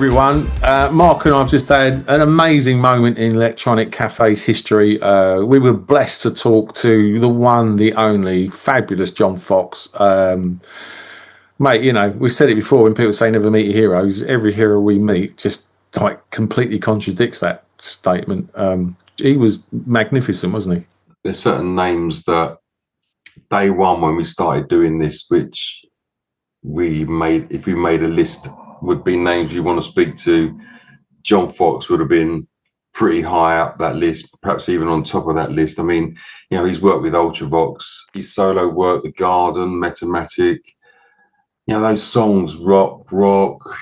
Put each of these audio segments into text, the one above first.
everyone. Mark and I have just had an amazing moment in Electronic Cafe's history. We were blessed to talk to the one, the only, fabulous John Foxx. Mate, you know, we said it before when people say never meet your heroes. Every hero we meet just like completely contradicts that statement. He was magnificent, wasn't he? There's certain names that day one when we started doing this, which we made, if we made a list, would be names you want to speak to. John Foxx would have been pretty high up that list, perhaps even on top of that list. I mean, you know, he's worked with Ultravox, his solo work, The Garden, Metamatic, you know, those songs, Rock,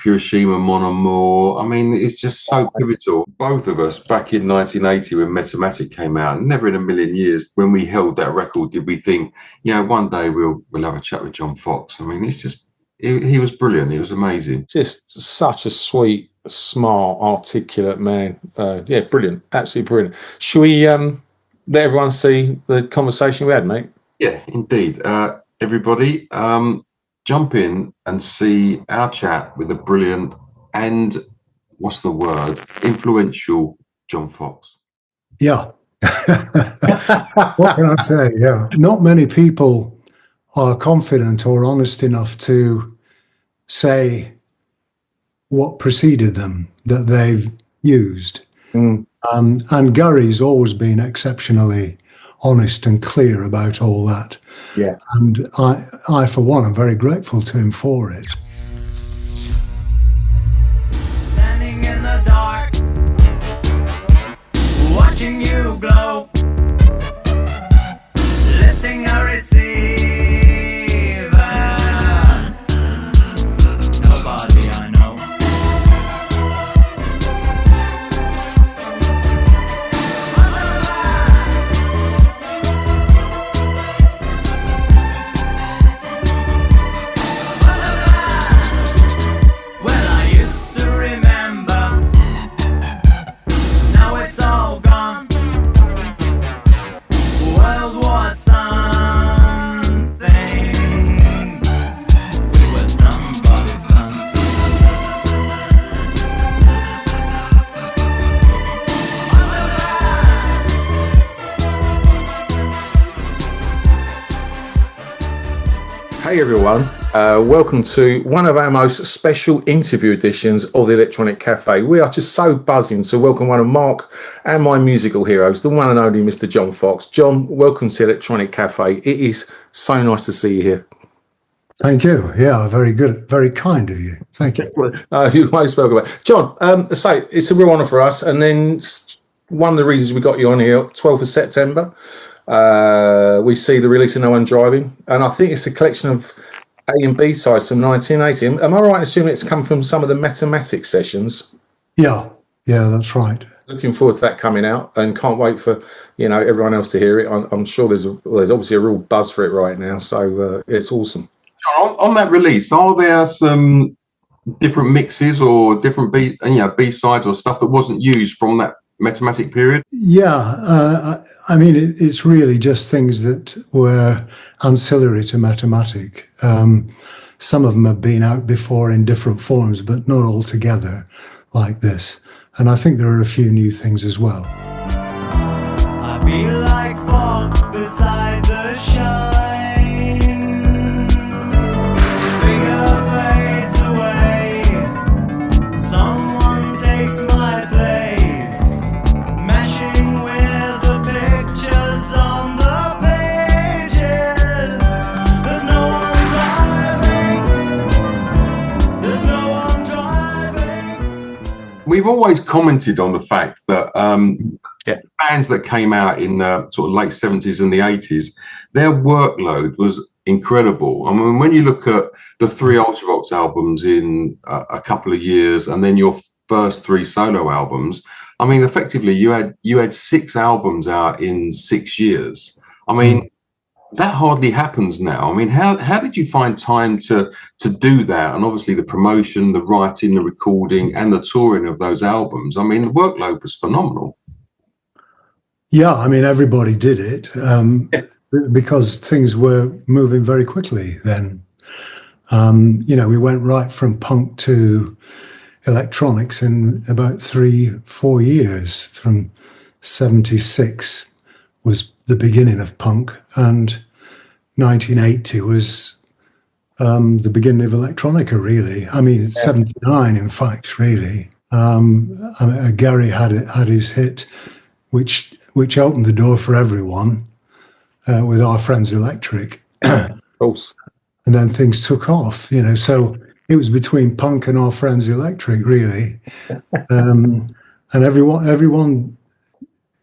Hiroshima, Mon Amour. I mean, it's just so pivotal. Both of us back in 1980 when Metamatic came out, never in a million years when we held that record did we think, you know, one day we'll have a chat with John Foxx. I mean, it's just, he was brilliant. He was amazing. Just such a sweet, smart, articulate man. Yeah, brilliant. Absolutely brilliant. Shall we let everyone see the conversation we had, mate? Yeah, indeed. Everybody, jump in and see our chat with the brilliant and, what's the word, influential John Foxx. Yeah. What can I say? Yeah. Not many people are confident or honest enough to say what preceded them that they've used. And Gary's always been exceptionally honest and clear about all that. Yeah. And I for one, am very grateful to him for it. Standing in the dark, watching you glow, lifting a receiver. Nobody I know. Well, I used to remember. Now it's all gone. World War something. We were somebody's sons. Hey everyone, welcome to one of our most special interview editions of the Electronic Cafe. We are just so buzzing to welcome one of Mark and my musical heroes, the one and only Mr. John Foxx. John, welcome to Electronic Cafe. It is so nice to see you here. Thank you. Yeah, very good. Very kind of you. Thank you. You're most welcome. John, say it's a real honour for us. And then one of the reasons we got you on here, 12th of September, we see the release of No One Driving, and I think it's a collection of A and B sides from 1980. Am I right in assuming it's come from some of the Metamatic sessions? Yeah, that's right. Looking forward to that coming out, and can't wait for everyone else to hear it. I'm sure there's obviously a real buzz for it right now, so it's awesome. On that release, are there some different mixes or different B-sides or stuff that wasn't used from that Metamatic period? Yeah, I mean, it's really just things that were ancillary to Metamatic. Some of them have been out before in different forms, but not all together like this. And I think there are a few new things as well. I feel like fog beside the shine. Figure fades away. Someone takes my place. Meshing with the pictures on the pages. There's no one driving. There's no one driving. We've always commented on the fact that bands that came out in sort of late 70s and the 80s, their workload was incredible. I mean, when you look at the 3 Ultravox albums in a couple of years, and then your first 3 solo albums, I mean, effectively you had 6 albums out in 6 years. I mean, that hardly happens now. I mean, how did you find time to do that? And obviously the promotion, the writing, the recording, and the touring of those albums. I mean, the workload was phenomenal. Yeah, I mean, everybody did it because things were moving very quickly then. We went right from punk to electronics in about 3-4 years. From 76 was the beginning of punk, and 1980 was the beginning of electronica, really. I mean, 79, in fact, really. Gary had his hit, which opened the door for everyone with Our Friends Electric. Of course. And then things took off, so it was between punk and Our Friends Electric, really. And everyone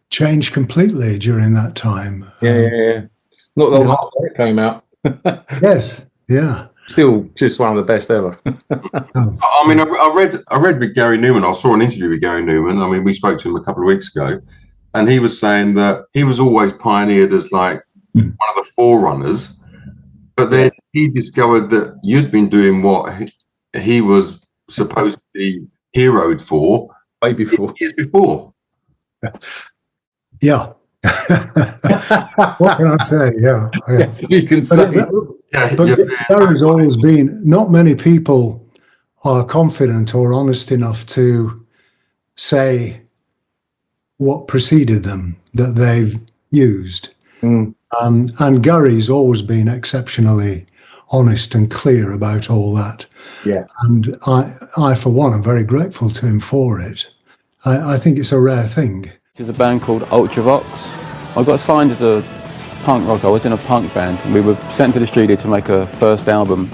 changed completely during that time. Yeah. Not long after it came out. Yes, yeah. Still just one of the best ever. I mean, I read with Gary Newman. I saw an interview with Gary Newman. I mean, we spoke to him a couple of weeks ago, and he was saying that he was always pioneered as like one of the forerunners, but then he discovered that you'd been doing what he was supposed to be heroed for way before. Years before. Yeah. What can I say? Yeah. Yes, you can say. But Gary's always been, not many people are confident or honest enough to say what preceded them that they've used. And Gary's always been exceptionally honest and clear about all that. Yeah. And I, for one, am very grateful to him for it. I think it's a rare thing. There's a band called Ultravox. I got signed as a punk rock. I was in a punk band. We were sent to the studio to make a first album.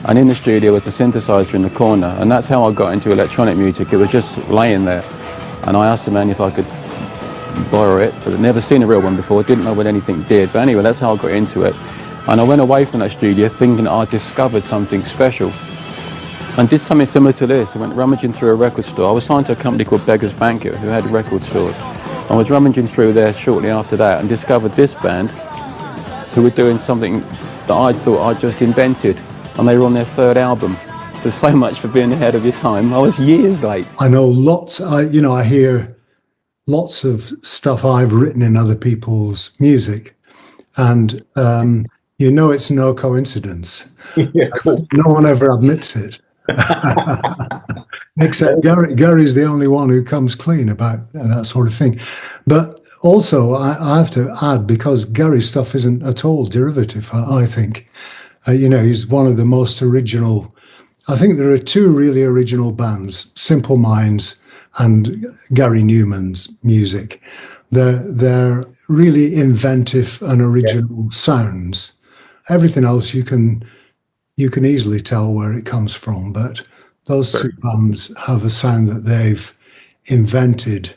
And in the studio was a synthesizer in the corner. And that's how I got into electronic music. It was just laying there. And I asked the man if I could borrow it, but I'd never seen a real one before, didn't know what anything did. But anyway, that's how I got into it. And I went away from that studio thinking I discovered something special. And did something similar to this. I went rummaging through a record store. I was signed to a company called Beggar's Banquet, who had record stores. I was rummaging through there shortly after that and discovered this band who were doing something that I thought I'd just invented. And they were on their third album. So much for being ahead of your time. I was years late. I know lots, I hear lots of stuff I've written in other people's music. And it's no coincidence. Yeah, cool. No one ever admits it. Except Gary's the only one who comes clean about that sort of thing. But also, I have to add, because Gary's stuff isn't at all derivative, I think. He's one of the most original. I think there are two really original bands, Simple Minds and Gary Newman's music. They're really inventive and original sounds. Everything else you can easily tell where it comes from, but those two bands have a sound that they've invented,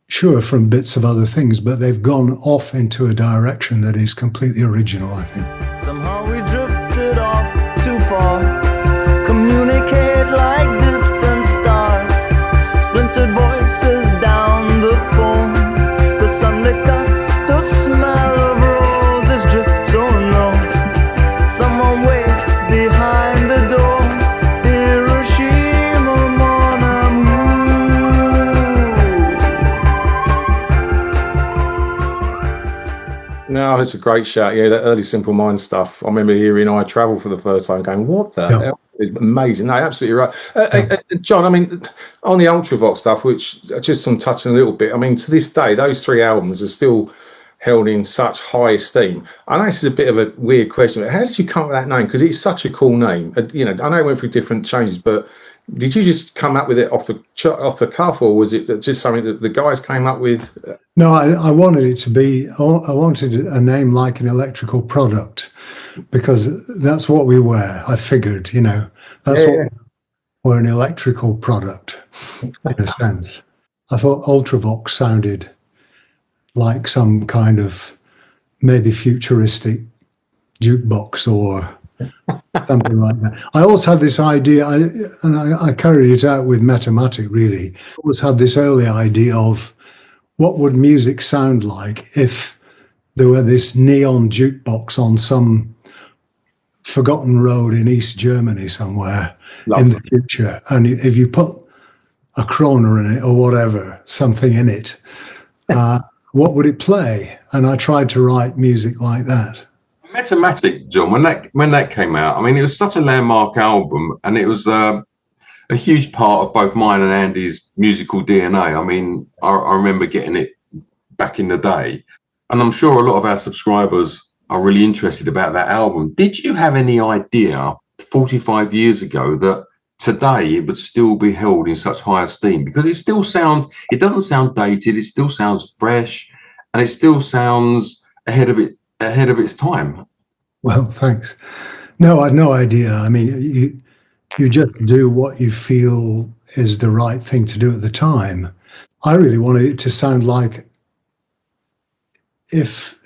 sure, from bits of other things, but they've gone off into a direction that is completely original, I think. Somehow we drifted off too far. Communicate like distant stars. Splintered voices down the phone. The sunlit dust, the smell of roses drifts on low. Someone waits behind the door. Hiroshima, mon amour. No, it's a great shout. Yeah, that early Simple Minds stuff. I remember hearing I Travel for the first time going, what the hell? It's amazing. No, absolutely right. John, I mean, on the Ultravox stuff, which just on touching a little bit, I mean, to this day, those three albums are still held in such high esteem. I know this is a bit of a weird question, but how did you come up with that name? Because it's such a cool name. I know it went through different changes, but did you just come up with it off the cuff, or was it just something that the guys came up with? No, I wanted it to be, I wanted a name like an electrical product, because that's what we were. I figured, that's what we're, an electrical product in a sense. I thought Ultravox sounded like some kind of maybe futuristic jukebox or something like that. I always had this idea, and I carried it out with Metamatic, really. I always had this early idea of what would music sound like if there were this neon jukebox on some forgotten road in East Germany somewhere in the future. And if you put a kroner in it or whatever, something in it, what would it play? And I tried to write music like that. Metamatic, John, when that came out, I mean, it was such a landmark album, and it was a huge part of both mine and Andy's musical DNA. I mean, I remember getting it back in the day, and I'm sure a lot of our subscribers are really interested about that album. Did you have any idea 45 years ago that today it would still be held in such high esteem? Because it still sounds, it doesn't sound dated, it still sounds fresh, and it still sounds ahead of its time. Well, thanks. No, I had no idea. I mean, you just do what you feel is the right thing to do at the time. I really wanted it to sound like if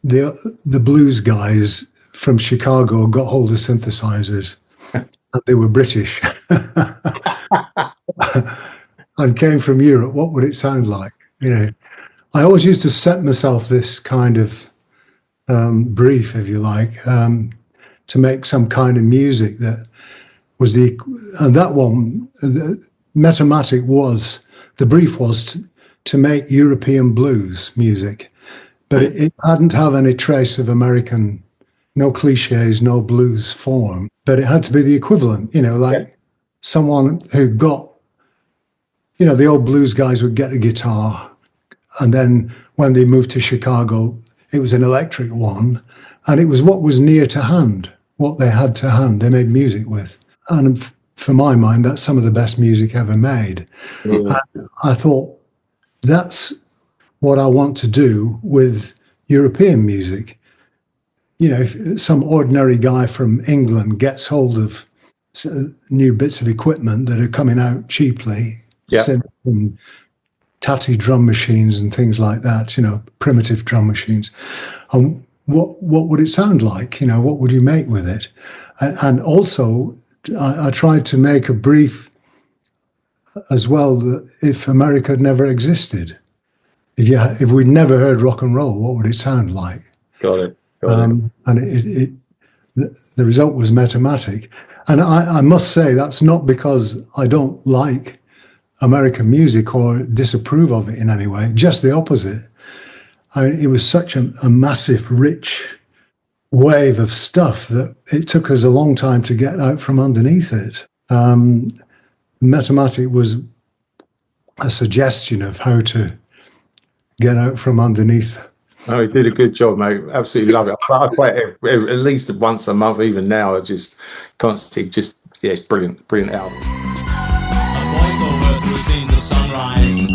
the blues guys from Chicago got hold of synthesizers and they were British and came from Europe, what would it sound like? You know, I always used to set myself this kind of brief, if you like, to make some kind of music that was and that one, the Metamatic the brief was to make European blues music, but it hadn't have any trace of American, no cliches, no blues form, but it had to be the equivalent, you know, like someone who got, you know, the old blues guys would get a guitar, and then when they moved to Chicago, it was an electric one, and it was what was near to hand, what they had to hand, they made music with. And for my mind, that's some of the best music ever made. And I thought, that's what I want to do with European music. You know, if some ordinary guy from England gets hold of new bits of equipment that are coming out cheaply, synths and tatty drum machines and things like that, you know, primitive drum machines, and what would it sound like? You know, what would you make with it? And also, I tried to make a brief as well that if America had never existed, if we'd never heard rock and roll, what would it sound like? Got it. And the result was Metamatic. And I must say, that's not because I don't like American music or disapprove of it in any way, just the opposite. I mean, it was such a massive, rich wave of stuff that it took us a long time to get out from underneath it. Metamatic was a suggestion of how to get out from underneath. Oh, he did a good job, mate. Absolutely love it. I play it at least once a month, even now. I just constantly, it's brilliant, brilliant album. A voiceover through scenes of sunrise.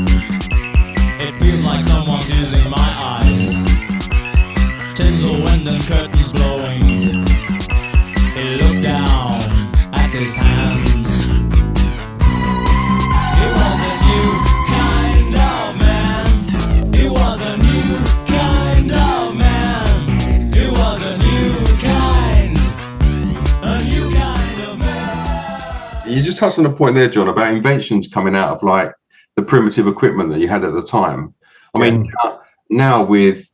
It feels like someone's using my eyes. Tinsel wind and curtains blowing. He looked down at his hands. He was a new kind of man. He was a new kind of man. He was a new kind of man. You just touched on the point there, John, about inventions coming out of like the primitive equipment that you had at the time. I mean, now with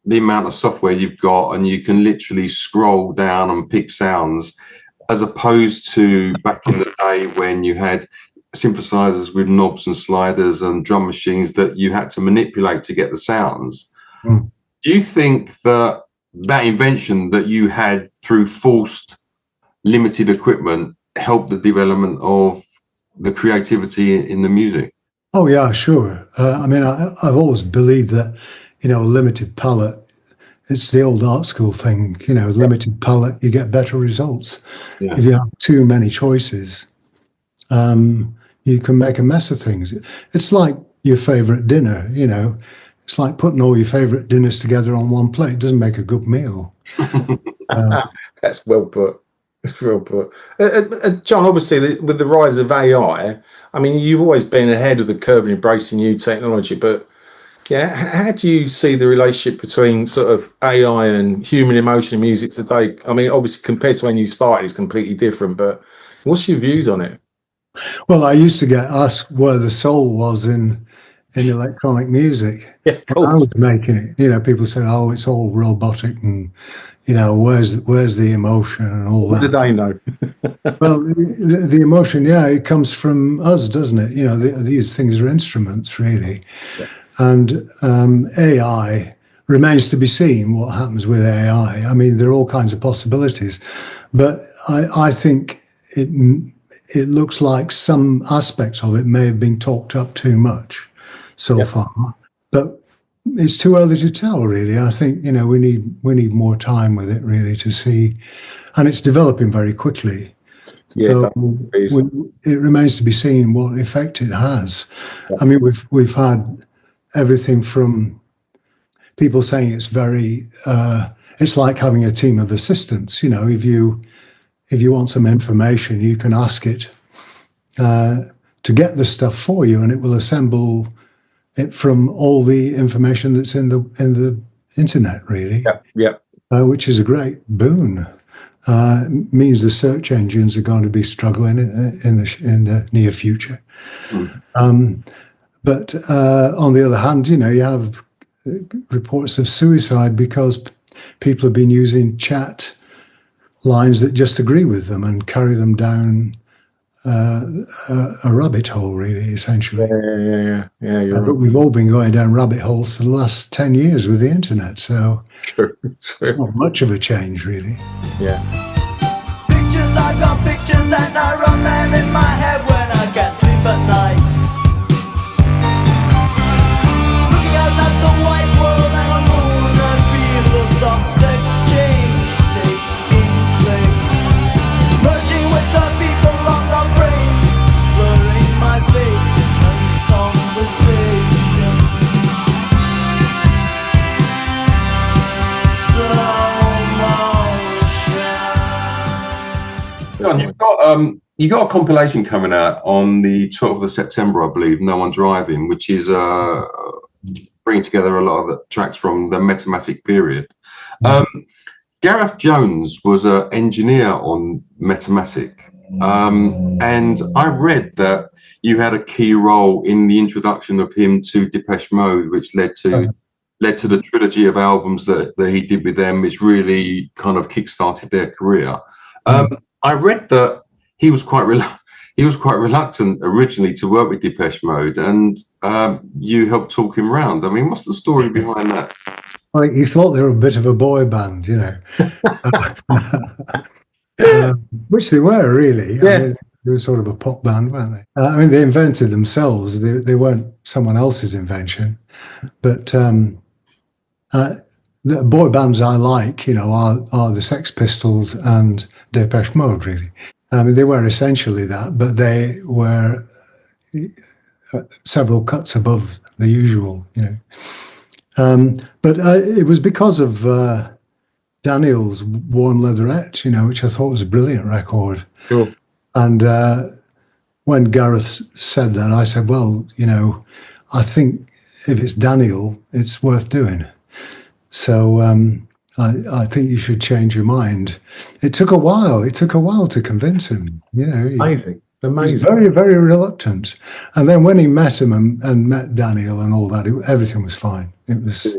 the amount of software you've got, and you can literally scroll down and pick sounds, as opposed to back in the day when you had synthesizers with knobs and sliders and drum machines that you had to manipulate to get the sounds. Do you think that invention that you had through forced limited equipment helped the development of the creativity in the music? Oh yeah, sure. I mean, I've always believed that, you know, limited palette, it's the old art school thing, you know, limited palette, you get better results. Yeah. If you have too many choices, you can make a mess of things. It's like your favorite dinner, you know, it's like putting all your favorite dinners together on one plate. It doesn't make a good meal. That's well put. That's well put. John, obviously, with the rise of AI, I mean, you've always been ahead of the curve in embracing new technology, but yeah, how do you see the relationship between sort of AI and human emotion in music today? I mean, obviously, compared to when you started, it's completely different, but what's your views on it? Well, I used to get asked where the soul was in electronic music. Yeah, of I course. was making it. You know, people said, "Oh, it's all robotic," and you know, where's the emotion and all What that. did they know? Well, the emotion, yeah, it comes from us, doesn't it? You know, these things are instruments, really. Yeah. And AI remains to be seen what happens with AI. I mean, there are all kinds of possibilities, but I think it looks like some aspects of it may have been talked up too much so far, but it's too early to tell, really. I think, we need more time with it, really, to see, and it's developing very quickly. Yeah, So it remains to be seen what effect it has. Yeah. I mean, we've had everything from people saying it's very, it's like having a team of assistants. If you want some information, you can ask it to get the stuff for you, and it will assemble it from all the information that's in the internet, really. Yeah. Which is a great boon. Means the search engines are going to be struggling in the near future. But on the other hand, you have reports of suicide because people have been using chat lines that just agree with them and carry them down a rabbit hole, really, essentially. Yeah. You're But we've all been going down rabbit holes for the last 10 years with the internet, so it's not much of a change, really. Yeah. Pictures, I've got pictures and I run them in my head when I can't sleep at night. Looking out at the white world and the moon, I feel a soft exchange taking place. Merging with the people on the brains, blurring my face and conversation. John, you got a compilation coming out on the 12th of September, I believe, No One Driving, which is bringing together a lot of the tracks from the Metamatic period. Gareth Jones was an engineer on Metamatic, and I read that you had a key role in the introduction of him to Depeche Mode, which led to the trilogy of albums that he did with them, which really kind of kick-started their career. I read that he was quite reluctant originally to work with Depeche Mode, and you helped talk him round. I mean, what's the story behind that? Well, he thought they were a bit of a boy band, which they were, really. Yeah. I mean, they were sort of a pop band, weren't they? I mean, they invented themselves. They weren't someone else's invention. But the boy bands I like, are the Sex Pistols and Depeche Mode, really. I mean, they were essentially that, but they were several cuts above the usual, But it was because of Daniel's Warm Leatherette, which I thought was a brilliant record. Sure. And when Gareth said that, I said, well, I think if it's Daniel, it's worth doing. So I think you should change your mind. It took a while. It took a while to convince him. Amazing. He was very, very reluctant. And then when he met him and met Daniel and all that, everything was fine. It was.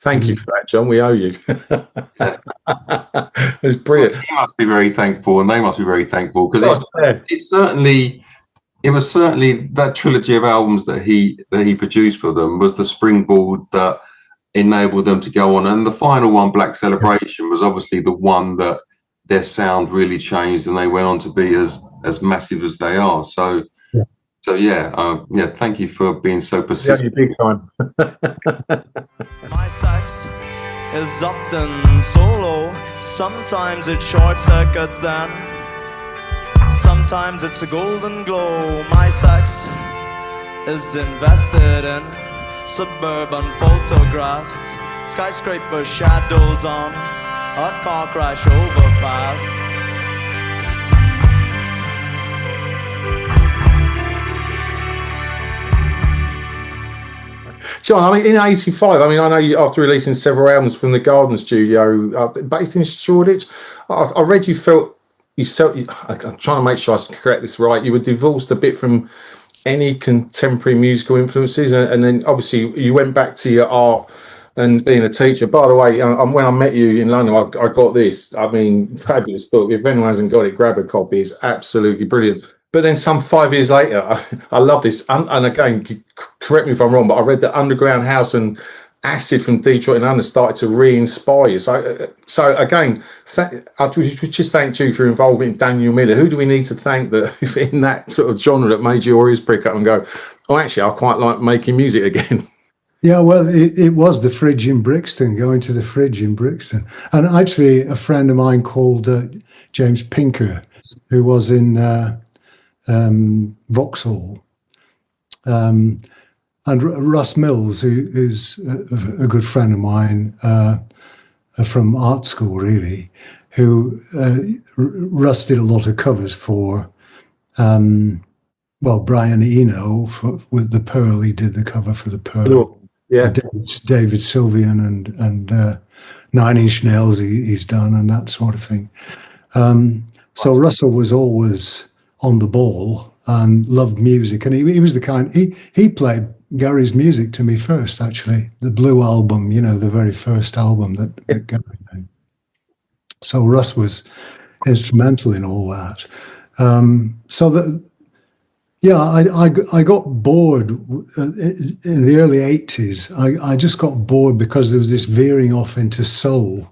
Thank you for that, John. We owe you. It's brilliant. He must be very thankful, and they must be very thankful, because it was certainly that trilogy of albums that he produced for them was the springboard that enabled them to go on. And the final one, Black Celebration, was obviously the one that their sound really changed, and they went on to be as massive as they are. So thank you for being so persistent. Yeah, big time. My sax is often solo. Sometimes it short circuits then. Sometimes it's a golden glow. My sax is invested in suburban photographs, skyscraper shadows on a car crash overpass. John, I mean, in '85, I know you, after releasing several albums from the Garden Studio, based in Shoreditch, I read I'm trying to make sure I correct this right. You were divorced a bit from any contemporary musical influences, and then obviously you went back to your art and being a teacher. By the way, when I met you in London, I got this. I mean, fabulous book. If anyone hasn't got it, grab a copy. It's absolutely brilliant. But then some 5 years later, I love this. And again, correct me if I'm wrong, but I read that Underground House and Acid from Detroit and London started to re-inspire you. So again, I just thank you for involving Daniel Miller. Who do we need to thank that in that sort of genre that made your ears prick up and go, oh, actually, I quite like making music again? Yeah, well, it was the fridge in Brixton, going to the fridge in Brixton. And actually, a friend of mine called James Pinker, who was in Vauxhall, and Russ Mills, who's a good friend of mine from art school, really, who Russ did a lot of covers for, Brian Eno with the Pearl. He did the cover for the Pearl. Yeah, David Sylvian and Nine Inch Nails he's done and that sort of thing. So Russell was always on the ball and loved music, and he was the kind he played Gary's music to me first, actually. The Blue album, the very first album that Gary made. So Russ was instrumental in all that. I got bored in the early 80s. I just got bored because there was this veering off into soul,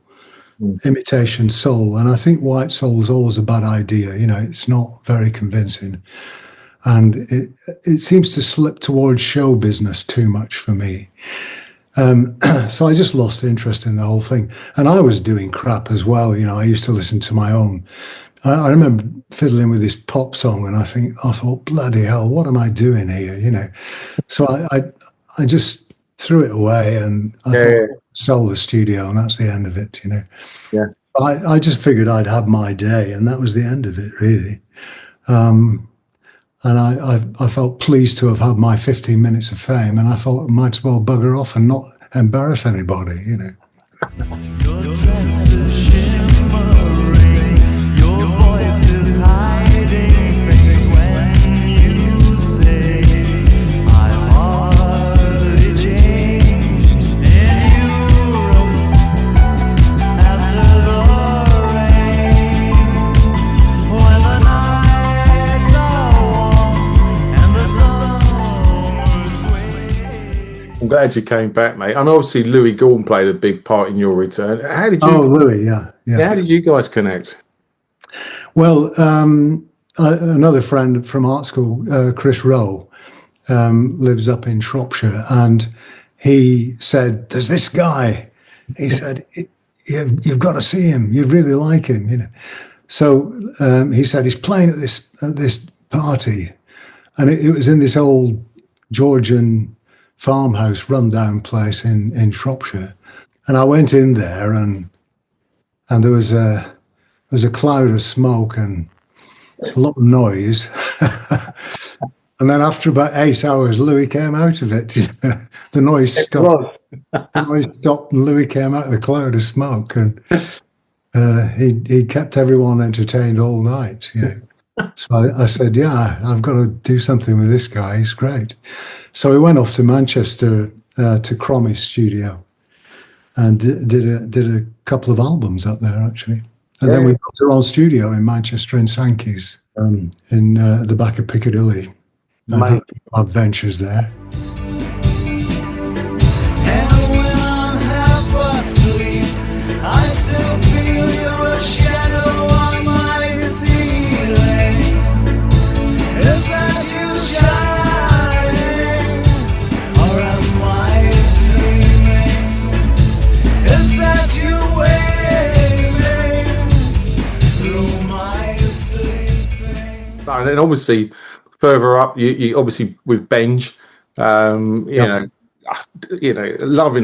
imitation soul. And I think white soul is always a bad idea. It's not very convincing. And it seems to slip towards show business too much for me. So I just lost interest in the whole thing. And I was doing crap as well. I used to listen to my own. I remember fiddling with this pop song, and I thought, bloody hell, what am I doing here? So I just threw it away, and I thought, sell the studio, and that's the end of it. Yeah. I just figured I'd have my day, and that was the end of it, really. And I felt pleased to have had my 15 minutes of fame, and I thought I might as well bugger off and not embarrass anybody. Your dress is shimmering, your voice is hiding things when you say I've hardly changed in Europe after the rain, when the nights are warm and the summer's way. I'm glad you came back, mate. And obviously, Louis Gorn played a big part in your return. How did you? Oh, Louis, yeah. How did you guys connect? Well, another friend from art school, Chris Rowe, lives up in Shropshire, and he said, "There's this guy." He said, "You've got to see him. You'd really like him." So he said he's playing at this party, and it was in this old Georgian farmhouse, rundown place in Shropshire. And I went in there, and there was a cloud of smoke and a lot of noise. And then after about 8 hours, Louis came out of it. The noise stopped. The noise stopped, and Louis came out of the cloud of smoke, and he kept everyone entertained all night. So I said, "Yeah, I've got to do something with this guy. He's great." So we went off to Manchester to Cromie's studio, and did a couple of albums up there, actually. And then we built our own studio in Manchester, in Sankey's, in the back of Piccadilly. And had ventures there. And when I'm half asleep, I still feel your shadow on my ceiling. Is that you shining, or am I dreaming? Is that you waving through my sleeping? And then obviously further up, you obviously with Benj, loving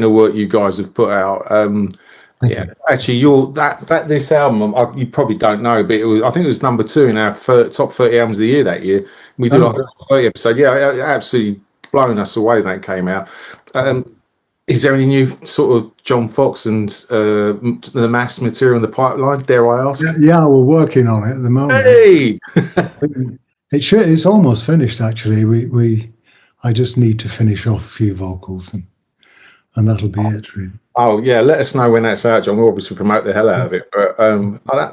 the work you guys have put out. Thank you. Actually, this album, you probably don't know, but I think it was number 2 in our top 30 albums of the year that year. We did like a 30 episode. Yeah, it absolutely blown us away when that came out. Is there any new sort of John Foxx and the mass material in the pipeline, dare I ask? Yeah, we're working on it at the moment. Hey! It's almost finished, actually. I just need to finish off a few vocals, and that'll be it, really. Oh yeah, let us know when that's out, John. We'll obviously promote the hell out of it. But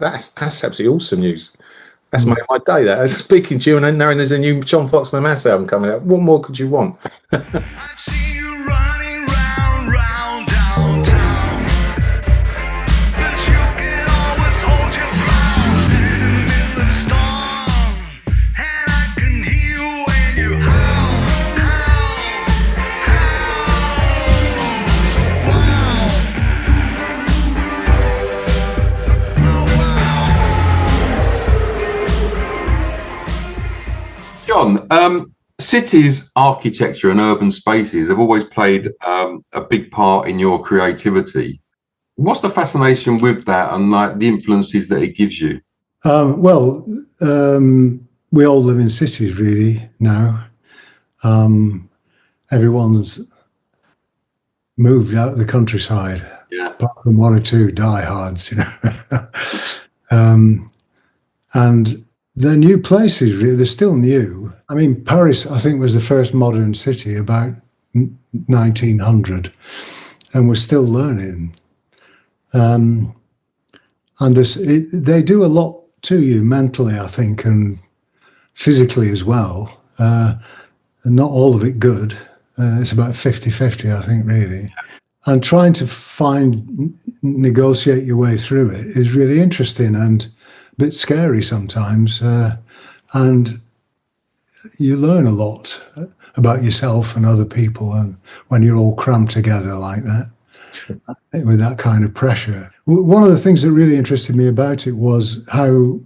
that's absolutely awesome news. That's made my day. That speaking to you and knowing there's a new John Foxx and the Mass album coming out. What more could you want? I've seen you running round Cities, architecture and urban spaces have always played a big part in your creativity. What's the fascination with that and like the influences that it gives you? Well, we all live in cities really now. Everyone's moved out of the countryside, apart from one or two diehards, you know. And they're new places, really. They're still new. I mean, Paris, I think, was the first modern city about 1900, and we're still learning. And they do a lot to you mentally, I think, and physically as well. And not all of it good. It's about 50-50, I think, really. And trying to negotiate your way through it is really interesting and a bit scary sometimes. And you learn a lot about yourself and other people, and when you're all crammed together like that, with that kind of pressure. One of the things that really interested me about it was how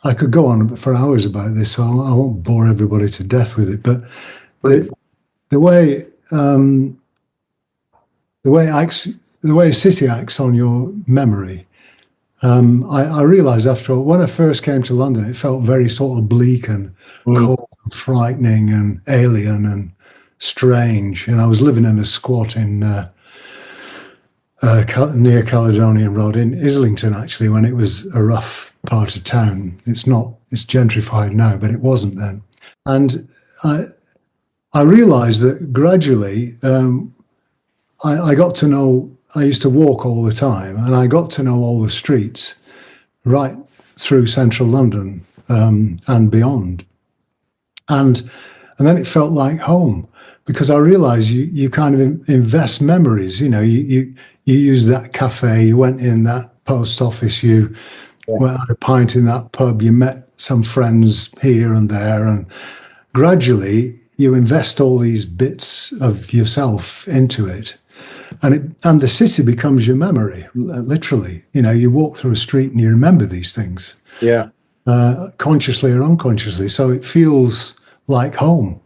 I could go on for hours about this, so I won't bore everybody to death with it. But the way a city acts on your memory, I realised after all, when I first came to London, it felt very sort of bleak and cold and frightening and alien and strange. And I was living in a squat in near Caledonian Road in Islington, actually, when it was a rough part of town. It's gentrified now, but it wasn't then. And I realised that gradually I got to know, I used to walk all the time, and I got to know all the streets right through central London and beyond. And then it felt like home, because I realised you kind of invest memories. You know, you use that cafe, you went in that post office, you went had a pint in that pub, you met some friends here and there, and gradually you invest all these bits of yourself into it. And the city becomes your memory, literally. You know, you walk through a street and you remember these things. Yeah. Consciously or unconsciously. So it feels like home.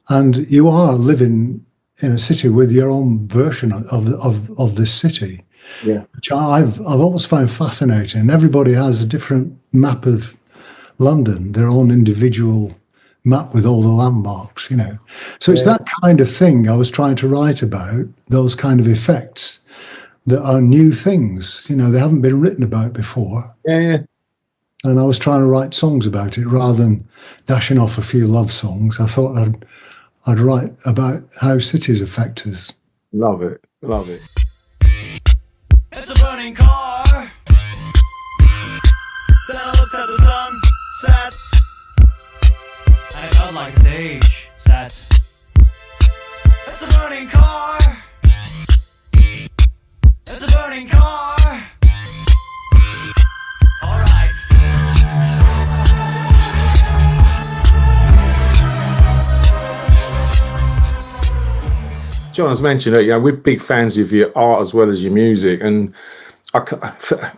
And you are living in a city with your own version of this city. Yeah. Which I've always found fascinating. Everybody has a different map of London, their own individual map with all the landmarks, you know. So it's that kind of thing I was trying to write about, those kind of effects that are new things, you know, they haven't been written about before. Yeah. And I was trying to write songs about it rather than dashing off a few love songs. I thought I'd write about how cities affect us. Love it. Love it. It's a burning car. Then I looked at the sunset. And it felt like stage set. It's a burning car. It's a burning car. Alright. John has mentioned it. You know, we're big fans of your art as well as your music, and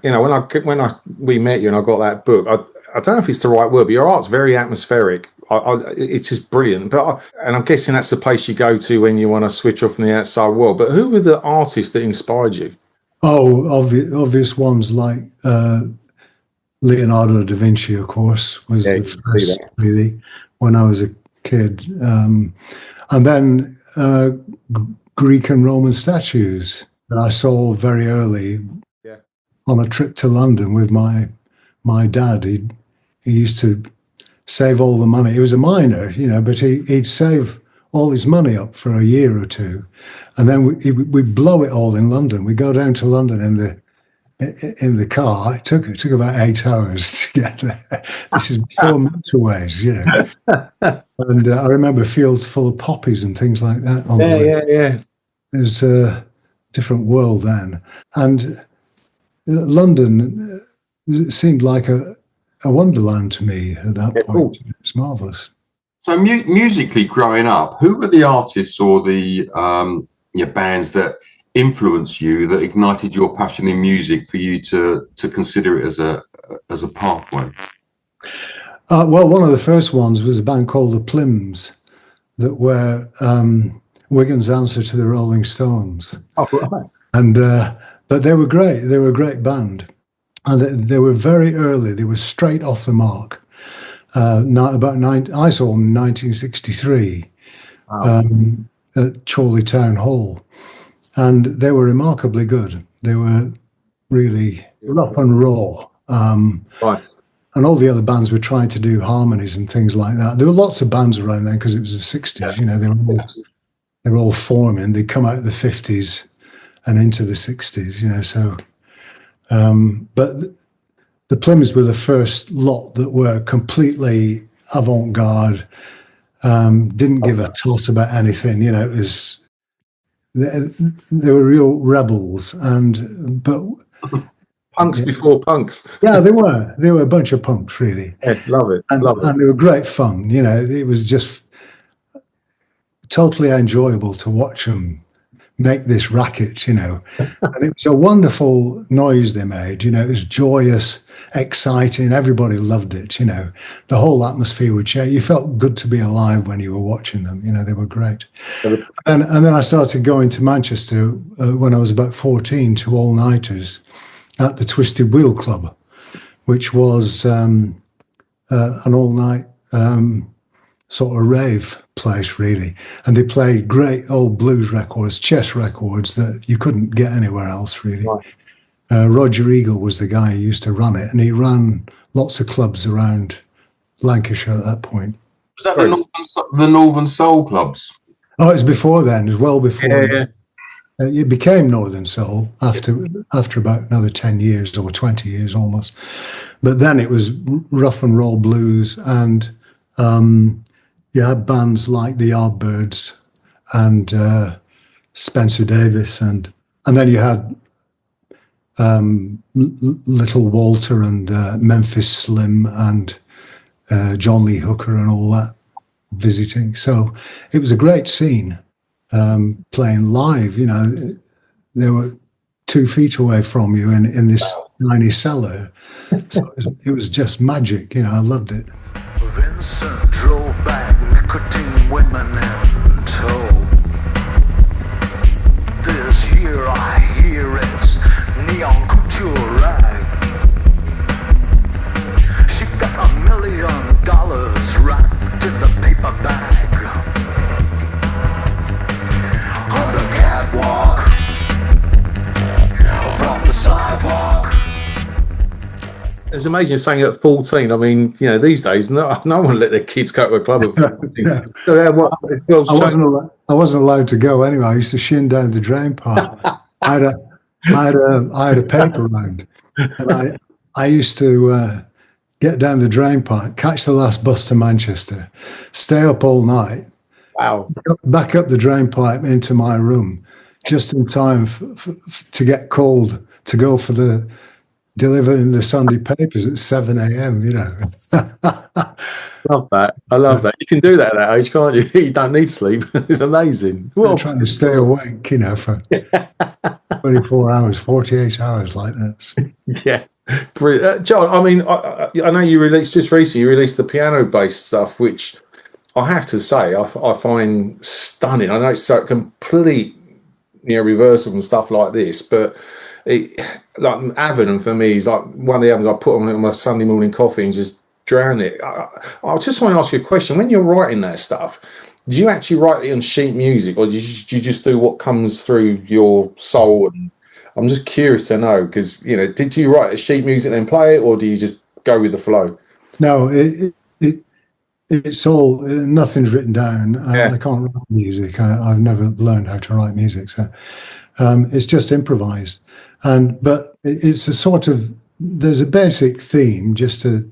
you know, when we met you and I got that book, I don't know if it's the right word, but your art's very atmospheric. It's just brilliant. And I'm guessing that's the place you go to when you want to switch off from the outside world. But who were the artists that inspired you? Oh, obvious ones like Leonardo da Vinci, of course, was the first really when I was a kid. And then Greek and Roman statues that I saw very early on a trip to London with my dad. He used to save all the money. He was a miner, you know, but he'd save all his money up for a year or two, and then we'd blow it all in London. We go down to London in the car. It took about 8 hours to get there. This is before motorways, you know. And I remember fields full of poppies and things like that. On the way. Yeah. It was a different world then, and London seemed like a wonderland to me at that point. Cool. It's marvelous. So musically growing up, who were the artists or the bands that influenced you, that ignited your passion in music for you to consider it as a pathway? Well, one of the first ones was a band called the Plims that were Wigan's answer to the Rolling Stones. Oh, right. And but they were great. They were a great band, and they were very early. They were straight off the mark. I saw them in 1963 at Chorley Town Hall, and they were remarkably good. They were really rough and raw. Right. And all the other bands were trying to do harmonies and things like that. There were lots of bands around then because it was the 60s. Yeah. You know, they were all forming. They'd come out of the 50s and into the 60s. You know, so but the Plims were the first lot that were completely avant-garde. Didn't give a toss about anything. You know, it was they were real rebels, but. Punks before punks. Yeah, they were. They were a bunch of punks, really. Yeah, love it. And they were great fun. You know, it was just totally enjoyable to watch them make this racket, you know. And it was a wonderful noise they made. You know, it was joyous, exciting. Everybody loved it, you know. The whole atmosphere would change. You felt good to be alive when you were watching them. You know, they were great. And then I started going to Manchester when I was about 14 to all-nighters at the Twisted Wheel Club, which was an all-night sort of rave place, really. And they played great old blues records, chess records that you couldn't get anywhere else, really. Right. Roger Eagle was the guy who used to run it, and he ran lots of clubs around Lancashire at that point. Was that the Northern Soul clubs? Oh, it was before then, it was well before. Yeah. It became Northern Soul after about another 10 years or 20 years almost. But then it was rough and roll blues, and you had bands like the Yardbirds and Spencer Davis, and then you had Little Walter and Memphis Slim and John Lee Hooker and all that visiting. So it was a great scene. Playing live, you know, they were 2 feet away from you in this tiny cellar. So it was just magic, you know, I loved it. Vincent drove back nicotine women in tow. This year I hear it's neon couture rag. She got $1 million wrapped in the paper bag. On the catwalk, from the sidewalk. It's amazing you're saying at 14. I mean, you know, these days, no one let their kids go to a club at 14. Yeah. So, I wasn't allowed to go anyway. I used to shin down the drain pipe. I had a paper round, and I used to get down the drain pipe, catch the last bus to Manchester, stay up all night. wow. Back up the drain pipe into my room, just in time to get called to go for the delivering the Sunday papers at 7 a.m. You know. Love that. I love that. You can do that at that age, can't you? You don't need sleep. It's amazing. I'm trying to stay awake, you know, for 24 hours, 48 hours like that. Yeah. Brilliant. John, I mean, I know you just recently released the piano-based stuff, which I have to say, I find stunning. I know it's so complete, you know, reversal and stuff like this, but like Avenham for me is like one of the albums I put on my Sunday morning coffee and just drown it. I just want to ask you a question. When you're writing that stuff, do you actually write it on sheet music, or do you just do what comes through your soul? And I'm just curious to know, because, you know, did you write a sheet music and then play it, or do you just go with the flow? No, it's all, nothing's written down. Yeah. I can't write music. I've never learned how to write music, so it's just improvised. But it's a sort of, there's a basic theme, just a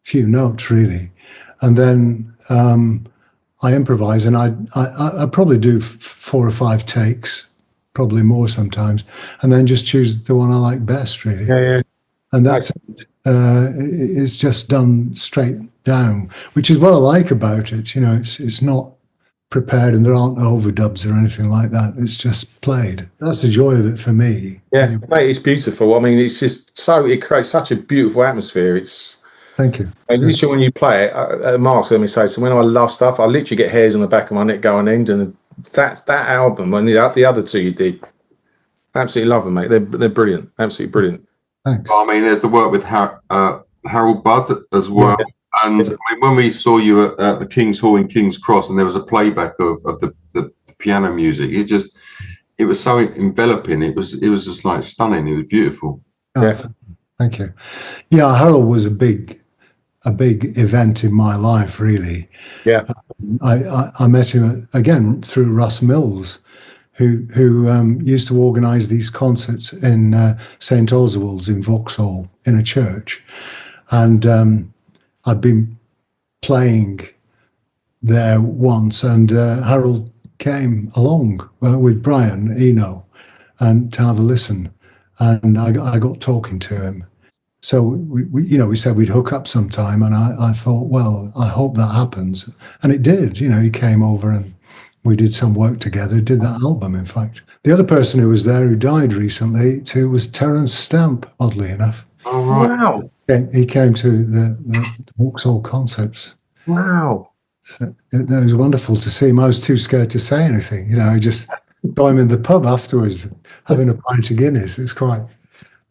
few notes really, and then I improvise, and I probably do 4 or 5 takes, probably more sometimes, and then just choose the one I like best, really. Yeah. And that's it. It's just done straight down, which is what I like about it. You know, it's not prepared, and there aren't overdubs or anything like that. It's just played. That's the joy of it for me. Yeah, mate, it's beautiful. I mean, it's just it creates such a beautiful atmosphere. Thank you. And literally, when you play it, Mark's let me say, so when I love stuff, I literally get hairs on the back of my neck going in. And that album, and the other two you did, absolutely love them, mate. They're brilliant, absolutely brilliant. Thanks. I mean, there's the work with Harold Budd as well. Yeah. And I mean, when we saw you at the King's Hall in King's Cross, and there was a playback of the piano music, it was so enveloping. It was just like stunning. It was beautiful. Oh, Yeah. Thank you. Yeah, Harold was a big event in my life, really. Yeah. I met him again through Russ Mills, who used to organise these concerts in St Oswald's in Vauxhall in a church, and I'd been playing there once, and Harold came along with Brian Eno and to have a listen, and I got talking to him. So we said we'd hook up sometime, and I thought, well, I hope that happens, and it did. He came over and we did some work together. Did that album, in fact. The other person who was there who died recently too was Terence Stamp. Oddly enough, Oh, right. Wow. he came to the Vauxhall concerts. Wow. So it was wonderful to see him. I was too scared to say anything. I just saw him in the pub afterwards, having a pint of Guinness. It's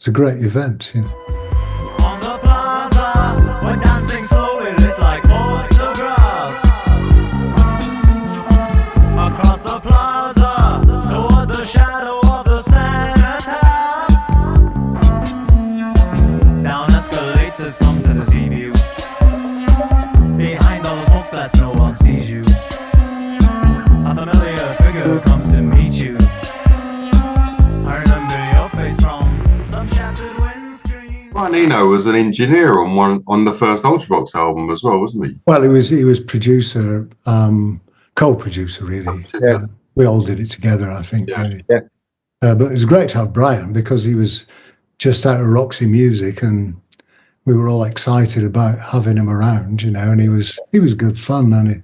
a great event. On the plaza, we're dancing slowly, lit like photographs. Across the plaza, toward the shadow of the cenotaph. Down escalators, come to the sea view. Behind those smoke blasts, no one sees you. A familiar figure comes to meet you. I remember your face from some shattered windscreen. Brian Eno was an engineer on the first Ultravox album as well, wasn't he? Well, he was producer, co-producer, really. Yeah. We all did it together, I think. Yeah. Really. Yeah. But it was great to have Brian because he was just out of Roxy Music, and we were all excited about having him around, and he was good fun, and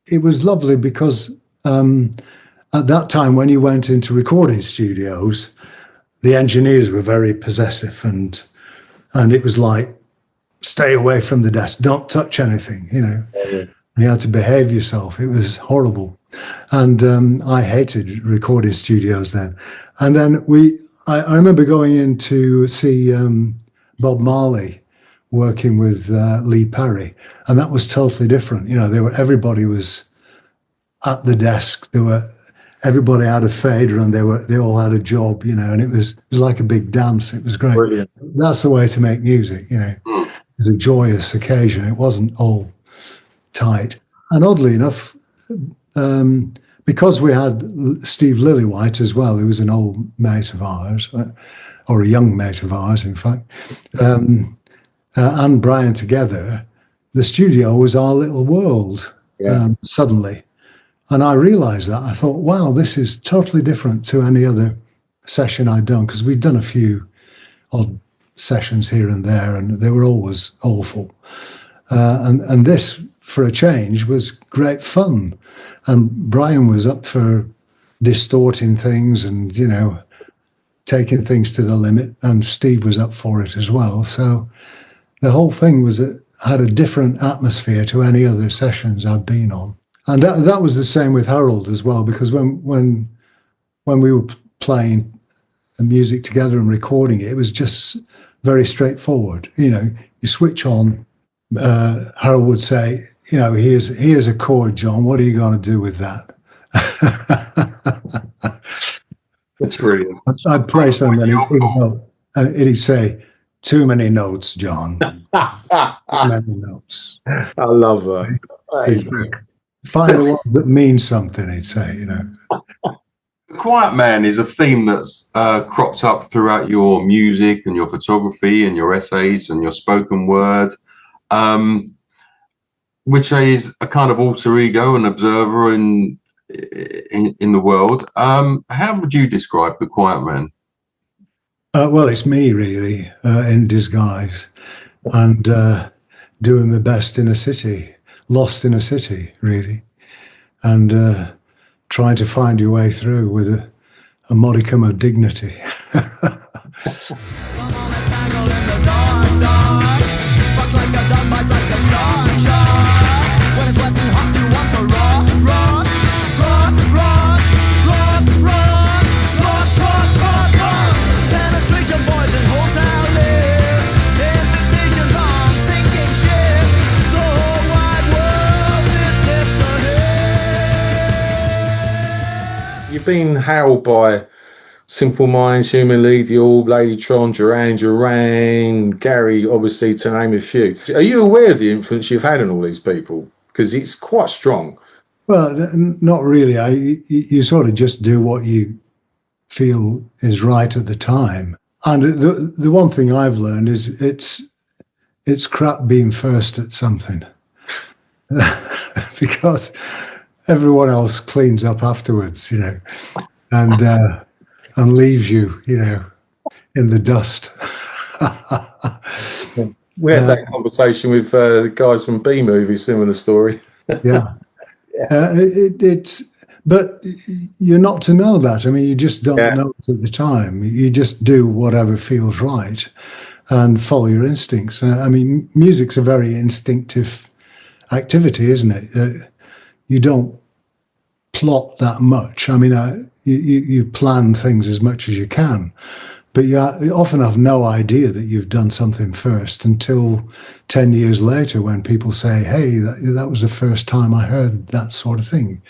it was lovely because at that time when you went into recording studios, the engineers were very possessive, and it was like, stay away from the desk, don't touch anything, Yeah. You had to behave yourself. It was horrible. And I hated recording studios then. And then I remember going in to see Bob Marley working with Lee Perry, and that was totally different. Everybody was at the desk. Everybody had a fader, and they all had a job, and it was like a big dance. It was great. Brilliant. That's the way to make music, It was a joyous occasion. It wasn't all tight. And oddly enough, because we had Steve Lillywhite as well, who was an old mate of ours, or a young mate of ours, in fact, and Brian together, the studio was our little world. Suddenly. And I realized that. I thought, wow, this is totally different to any other session I'd done, because we'd done a few odd sessions here and there, and they were always awful. And this, for a change, was great fun. And Brian was up for distorting things and, taking things to the limit, and Steve was up for it as well. So the whole thing had a different atmosphere to any other sessions I've been on. And that was the same with Harold as well, because when we were playing the music together and recording it, it was just very straightforward. You switch on, Harold would say, here's a chord, John, what are you going to do with that? That's brilliant. I'd play something, and he'd say, too many notes, John. Too many notes. I love that. Find the one that means something, he'd say, The Quiet Man is a theme that's cropped up throughout your music and your photography and your essays and your spoken word, which is a kind of alter ego, an observer in the world. How would you describe The Quiet Man? Well, it's me, really, in disguise, and doing my best in a city, lost in a city, really, and trying to find your way through with a modicum of dignity. Come on and tangle in the dark, dark. Fuck like a Dog bites like a shark. When it's wet and hot, you want to rock, rock, rock, rock, rock, rock, rock, rock, rock, rock. Penetration boys in hotel lips, invitations on sinking ships. The whole wide world is hip to hip. You've been hailed by Simple Minds, Human League, The Orb, Ladytron, Duran, Gary, obviously, to name a few. Are you aware of the influence you've had on all these people? Because it's quite strong. Well, not really. You sort of just do what you feel is right at the time. And the one thing I've learned is it's crap being first at something. Because everyone else cleans up afterwards, and leaves you, in the dust. We had that conversation with the guys from B Movie, similar story. Yeah. But you're not to know that. I mean, you just don't know it at the time. You just do whatever feels right and follow your instincts. I mean, music's a very instinctive activity, isn't it? You don't plot that much. I mean, you plan things as much as you can, but you often have no idea that you've done something first until 10 years later when people say, hey, that was the first time I heard that sort of thing.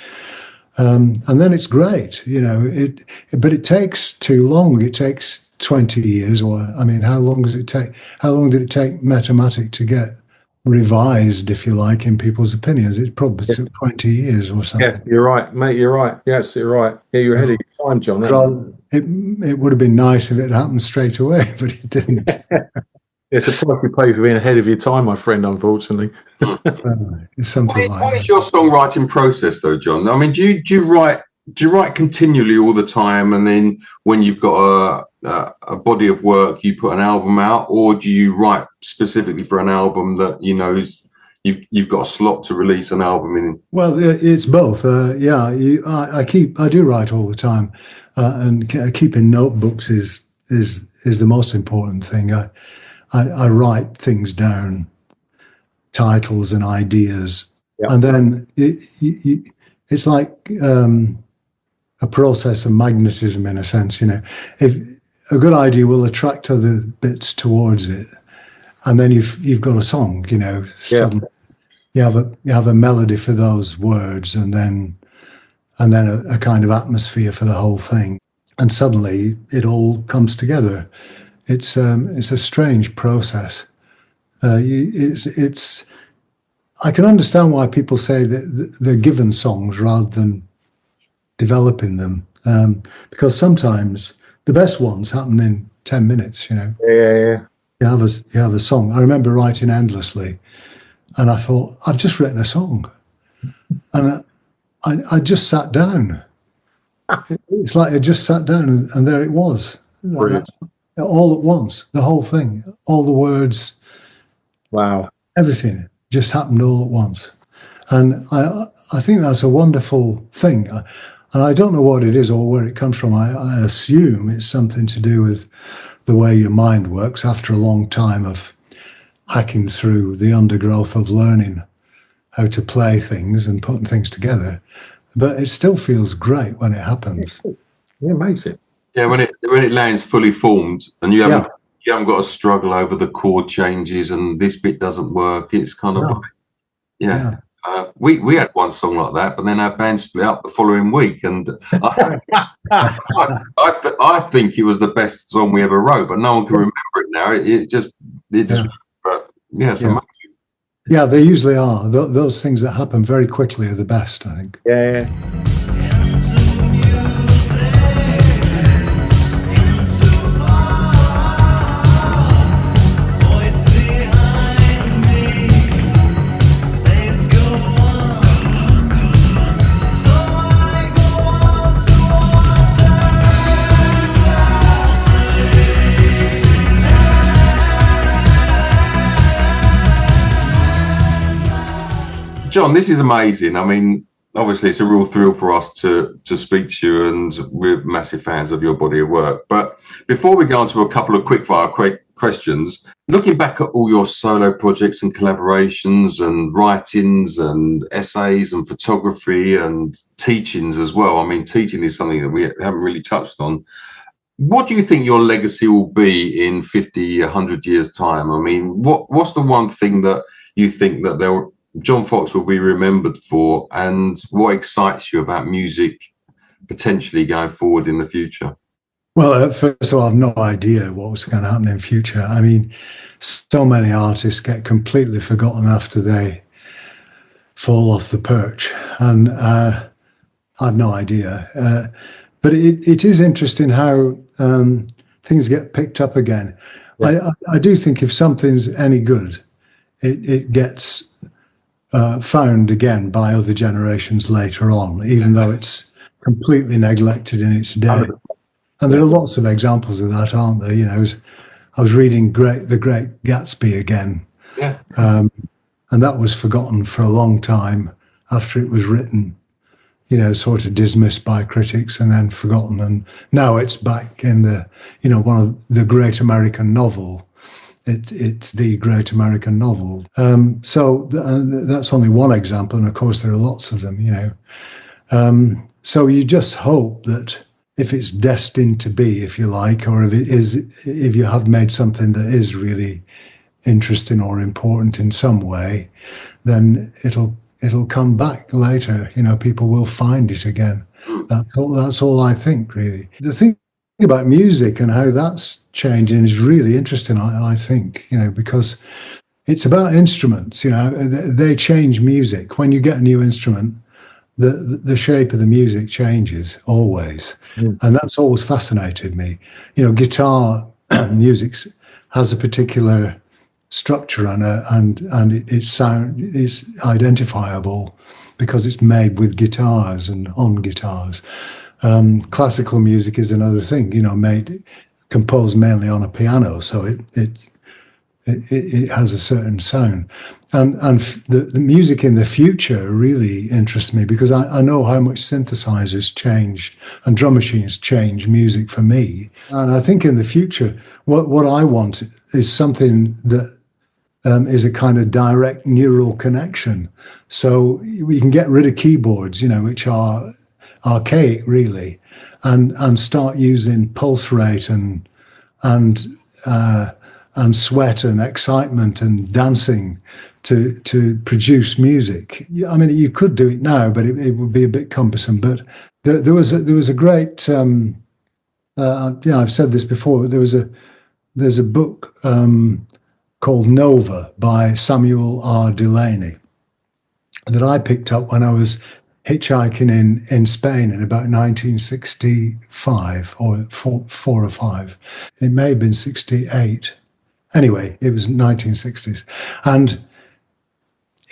And then it's great, but it takes too long. It takes 20 years, how long does it take? How long did it take Metamatic to get revised, if you like, in people's opinions? It probably took 20 years or something. Yeah, you're right, mate. You're right. Yeah, absolutely right. Yeah, you're ahead of your time, John. It would have been nice if it happened straight away, but it didn't. It's a price you pay for being ahead of your time, my friend, unfortunately. It's something like What is your songwriting process, though, John? I mean, do you write continually all the time, and then when you've got a body of work, you put an album out, or do you write specifically for an album that you've got a slot to release an album in? Well, it's both. I do write all the time, and keeping notebooks is the most important thing. I write things down, titles and ideas, and then it's like a process of magnetism in a sense. If a good idea will attract other bits towards it, and then you've got a song. Suddenly you have a melody for those words, and then a kind of atmosphere for the whole thing, and suddenly it all comes together. It's a strange process. It's I can understand why people say that they're given songs rather than developing them, because sometimes the best ones happen in 10 minutes. Yeah. You have a song. I remember writing endlessly, and I thought, I've just written a song, and I just sat down. It's like I just sat down, and there it was. Brilliant. All at once, the whole thing, all the words, Wow, everything just happened all at once. And I think that's a wonderful thing. And I don't know what it is or where it comes from. I assume it's something to do with the way your mind works after a long time of hacking through the undergrowth of learning how to play things and putting things together. But it still feels great when it happens. yeah, makes it. Yeah, when it lands fully formed, and you haven't got to struggle over the chord changes and this bit doesn't work. It's kind of like, we had one song like that, but then our band split up the following week, and I think it was the best song we ever wrote, but no one can remember it now. But it's amazing. Yeah, they usually are. Those things that happen very quickly are the best, I think. Yeah. John, this is amazing. I mean, obviously, it's a real thrill for us to speak to you, and we're massive fans of your body of work. But before we go on to a couple of quickfire questions. Looking back at all your solo projects and collaborations and writings and essays and photography and teachings as well. I mean, teaching is something that we haven't really touched on. What do you think your legacy will be in 50, 100 years' time? I mean, what's the one thing that you think that John Foxx will be remembered for, and what excites you about music potentially going forward in the future? Well, first of all, I have no idea what was going to happen in future. I mean, so many artists get completely forgotten after they fall off the perch, and I have no idea. But it is interesting how things get picked up again. Yeah. I do think if something's any good, it gets found again by other generations later on, even though it's completely neglected in its day. And there are lots of examples of that, aren't there? You know, I was reading The Great Gatsby again, and that was forgotten for a long time after it was written, you know, sort of dismissed by critics and then forgotten. And now it's back in one of the great American novel. It's the great American novel. So that's only one example. And of course, there are lots of them, you know. So you just hope that if it's destined to be, if you like, or if you have made something that is really interesting or important in some way, then it'll come back later. You know, people will find it again. That's all I think, really. The thing about music and how that's changing is really interesting, I think, you know, because it's about instruments. You know, they change music. When you get a new instrument, the shape of the music changes always. And that's always fascinated me. You know, guitar music has a particular structure and its sound is identifiable because it's made with guitars and on guitars. Classical music is another thing, you know, composed mainly on a piano, so it has a certain sound. And the music in the future really interests me because I know how much synthesizers change and drum machines change music for me. And I think in the future, what I want is something that is a kind of direct neural connection. So we can get rid of keyboards, you know, which are archaic really, and start using pulse rate and sweat and excitement and dancing to produce music. I mean, you could do it now, but it would be a bit cumbersome. But there was a great, I've said this before, but there's a book called Nova by Samuel R. Delaney that I picked up when I was hitchhiking in Spain in about 1965 or four or five. It may have been 68. Anyway, it was 1960s. And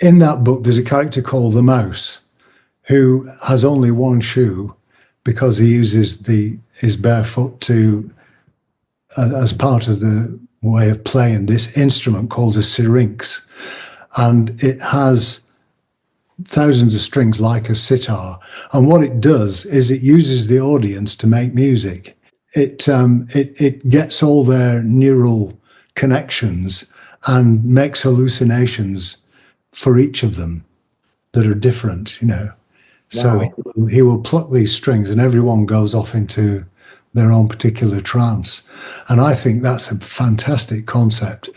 in that book, there's a character called the Mouse who has only one shoe because he uses his bare foot as part of the way of playing this instrument called a syrinx. And it has thousands of strings like a sitar. And what it does is it uses the audience to make music. It gets all their neural connections and makes hallucinations for each of them that are different, you know. So he will pluck these strings and everyone goes off into their own particular trance. And I think that's a fantastic concept.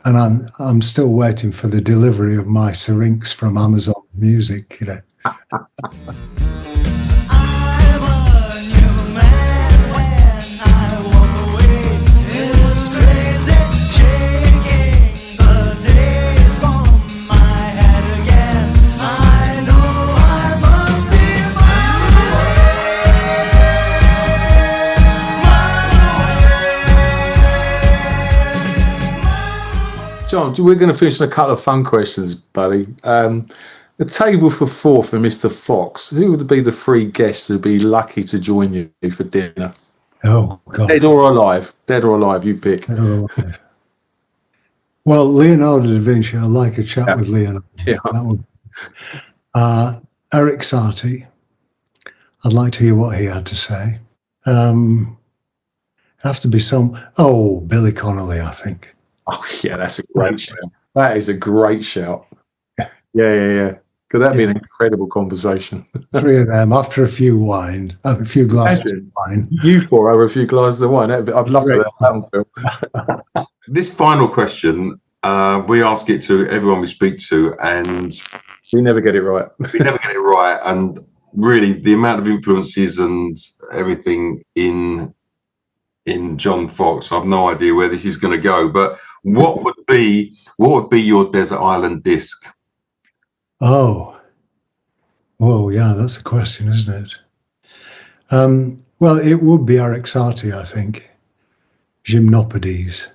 And I'm still waiting for the delivery of my syrinx from Amazon Music, you know. John, we're going to finish a couple of fun questions, buddy. The table for four for Mr. Fox. Who would be the three guests who'd be lucky to join you for dinner? Oh, God. Dead or alive? Dead or alive, you pick. Dead or alive. Well, Leonardo da Vinci, I'd like a chat with Leonardo. Yeah. That would. Eric Satie, I'd like to hear what he had to say. Have to be Billy Connolly, I think. Oh, yeah, that's a great shout. That is a great shout. Yeah. Could that be an incredible conversation? 3 of them after a few glasses of wine. You 4 over a few glasses of wine. I'd love to have that film. This final question, we ask it to everyone we speak to, and we never get it right. And really, the amount of influences and everything in John Foxx, I've no idea where this is going to go. But what would be your desert island disc? Oh, yeah, that's a question, isn't it? Well, it would be Eric Satie, I think. Gymnopodes.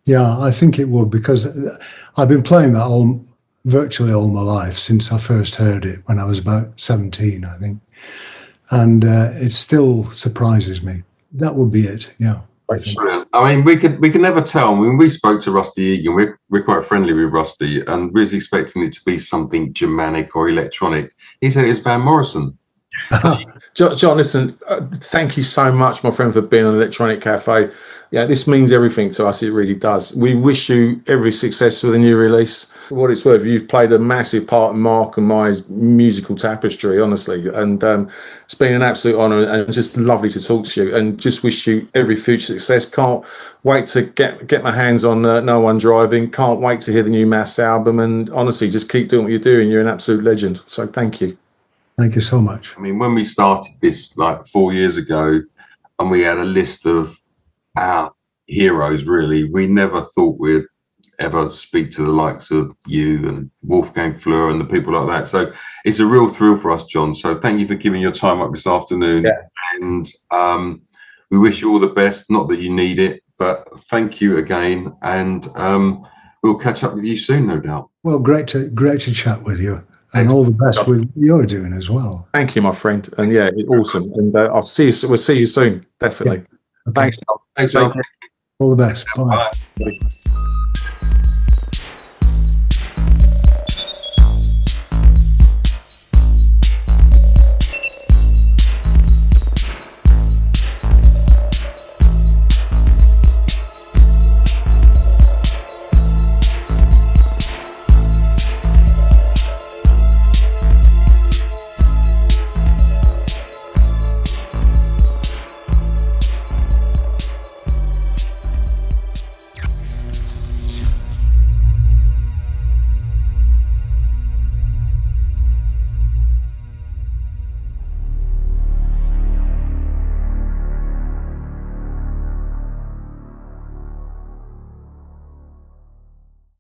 Yeah, I think it would, because I've been playing that virtually all my life since I first heard it when I was about 17, I think. And it still surprises me. That would be it, yeah. I mean, we can never tell. When we spoke to Rusty Egan, we're quite friendly with Rusty, and we was expecting it to be something Germanic or electronic. He said it's Van Morrison. John, listen, thank you so much, my friend, for being on Electronic Cafe. Yeah, this means everything to us. It really does. We wish you every success with the new release. For what it's worth, you've played a massive part in Mark and my musical tapestry, honestly. And it's been an absolute honour and just lovely to talk to you. And just wish you every future success. Can't wait to get my hands on No One Driving. Can't wait to hear the new Mass album. And honestly, just keep doing what you're doing. You're an absolute legend. So thank you. Thank you so much. I mean, when we started this like 4 years ago, and we had a list of our heroes, really, we never thought we'd ever speak to the likes of you and Wolfgang Fleur and the people like that. So it's a real thrill for us, John. So thank you for giving your time up this afternoon. Yeah. And we wish you all the best. Not that you need it, but thank you again. And we'll catch up with you soon, no doubt. Well, great to chat with you. And all the best with what you're doing as well. Thank you, my friend. And yeah, awesome. And we'll see you soon, definitely. Yeah. Okay. Thanks, John. Thanks, John. All the best. Bye. Bye.